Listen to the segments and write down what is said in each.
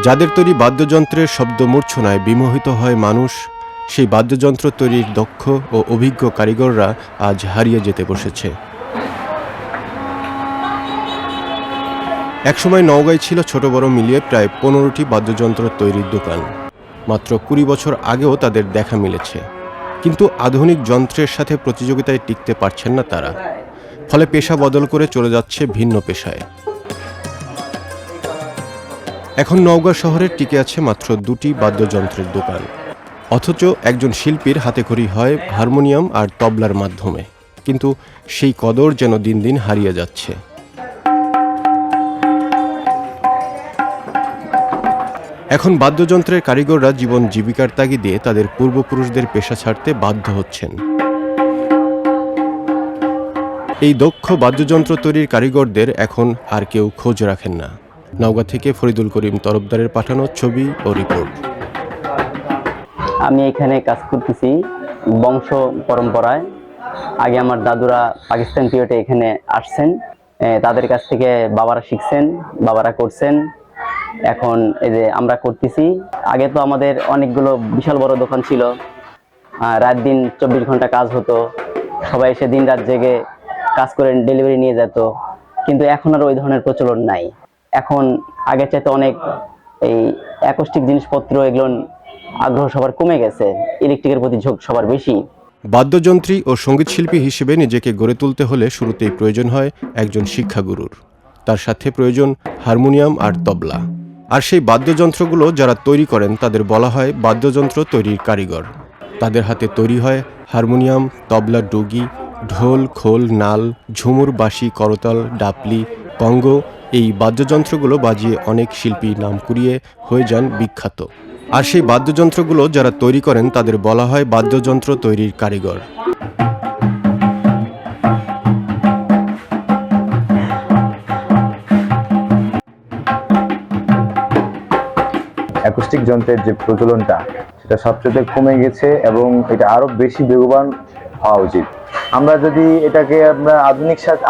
যাদের তৈরি বাদ্যযন্ত্রের শব্দ মূর্ছনায় বিমোহিত হয় মানুষ, সেই বাদ্যযন্ত্র তৈরির দক্ষ ও অভিজ্ঞ কারিগররা আজ হারিয়ে যেতে বসেছে। একসময় নওগাঁয় ছিল ছোট বড় মিলিয়ে প্রায় 15টি বাদ্যযন্ত্র তৈরির দোকান। মাত্র 20 বছর আগেও তাদের দেখা মিলেছে, কিন্তু আধুনিক যন্ত্রের সাথে প্রতিযোগিতায় টিকতে পারছেন না তারা। ফলে পেশা বদল করে চলে যাচ্ছে ভিন্ন পেশায়। এখন নওগাঁ শহরে টিকে আছে মাত্র 2টি বাদ্যযন্ত্রের দোকান, অথচ একজন শিল্পীর হাতেখড়ি হয় হারমোনিয়াম আর তবলার মাধ্যমে। কিন্তু সেই কদর যেন দিন দিন হারিয়ে যাচ্ছে। এখন বাদ্যযন্ত্রের কারিগররা জীবন জীবিকার তাগিদে তাদের পূর্বপুরুষদের পেশা ছাড়তে বাধ্য হচ্ছেন। এই দক্ষ বাদ্যযন্ত্র তৈরির কারিগরদের এখন আর কেউ খোঁজ রাখেন না। নওগাঁ থেকে ফরিদুল করিম তরফদারের পাঠানো ছবি ও রিপোর্ট। আমি এখানে কাজ করতেছি বংশ পরম্পরায়। আগে আমার দাদুরা পাকিস্তান পিরিয়ডে এখানে আসছেন, তাদের কাছ থেকে বাবারা শিখছেন, বাবারা করছেন। এখন এই যে আমরা করতেছি। আগে তো আমাদের অনেকগুলো বিশাল বড় দোকান ছিল, রাত দিন 24 ঘন্টা কাজ হতো, সবাই এসে দিন রাত জেগে কাজ করে ডেলিভারি নিয়ে যেত। কিন্তু এখন আর ওই ধরনের প্রচলন নাই। এখন আগের চাইতে অনেক এই অ্যাকোস্টিক জিনিসপত্র এগুলো আগ্রহ সবার কমে গেছে, ইলেকট্রিকের প্রতি ঝোঁক সবার বেশি। বাদ্যযন্ত্রী ও সঙ্গীতশিল্পী হিসেবে নিজেকে গড়ে তুলতে হলে শুরুতেই প্রয়োজন হয় একজন শিক্ষাগুরুর। তার সাথে প্রয়োজন হারমোনিয়াম আর তবলা। আর সেই বাদ্যযন্ত্রগুলো যারা তৈরি করেন তাদের বলা হয় বাদ্যযন্ত্র তৈরির কারিগর। তাদের হাতে তৈরি হয় হারমোনিয়াম, তবলা, ডুগি, ঢোল, খোল, নাল, ঝুমুর, বাঁশি, করতাল, ডাপলি, কঙ্গো। এই বাদ্যযন্ত্রগুলো বাজিয়ে অনেক শিল্পী নাম কুড়িয়ে হয়ে যান বিখ্যাত। আর সেই বাদ্যযন্ত্রগুলো যারা তৈরি করেন তাদের বলা হয় বাদ্যযন্ত্র তৈরির কারিগর। অ্যাকোস্টিক যন্ত্রের যে প্রচলনটা সেটা সবচেয়ে কমে গেছে এবং এটা আরো বেশি বেগবান হওয়া উচিত। আমরা যদি এটাকে আমরা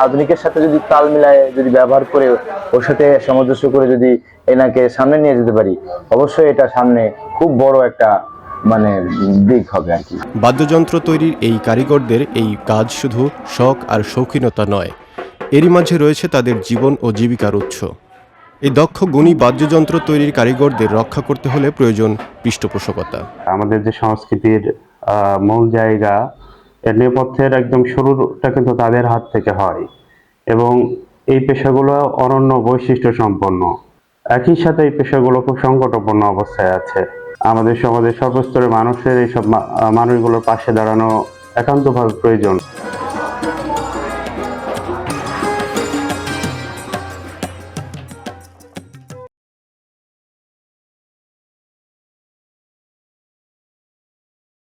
আধুনিকের সাথে যদি তাল মিলায় যদি ব্যবহার করে ওর সাথে সামঞ্জস্য করে যদি এনাকে সামনে নিয়ে যেতে পারি, অবশ্যই এটা সামনে খুব বড় একটা দিক হবে আর কি। বাদ্যযন্ত্র তৈরির এই কারিগরদের এই কাজ শুধু শখ আর শৌখিনতা নয়, এরই মাঝে রয়েছে তাদের জীবন ও জীবিকার উৎস। এই দক্ষ গুণী বাদ্যযন্ত্র তৈরির কারিগরদের রক্ষা করতে হলে প্রয়োজন পৃষ্ঠপোষকতা। আমাদের যে সংস্কৃতির মূল জায়গা, এর নেপথ্যের একদম শুরুটা কিন্তু তাদের হাত থেকে হয় এবং এই পেশাগুলো অনন্য বৈশিষ্ট্য সম্পন্ন। একই সাথে এই পেশাগুলো খুব সংকটাপন্ন অবস্থায় আছে। আমাদের সমাজের সর্বস্তরের মানুষের এইসব মানুষগুলোর পাশে দাঁড়ানো একান্তভাবে প্রয়োজন।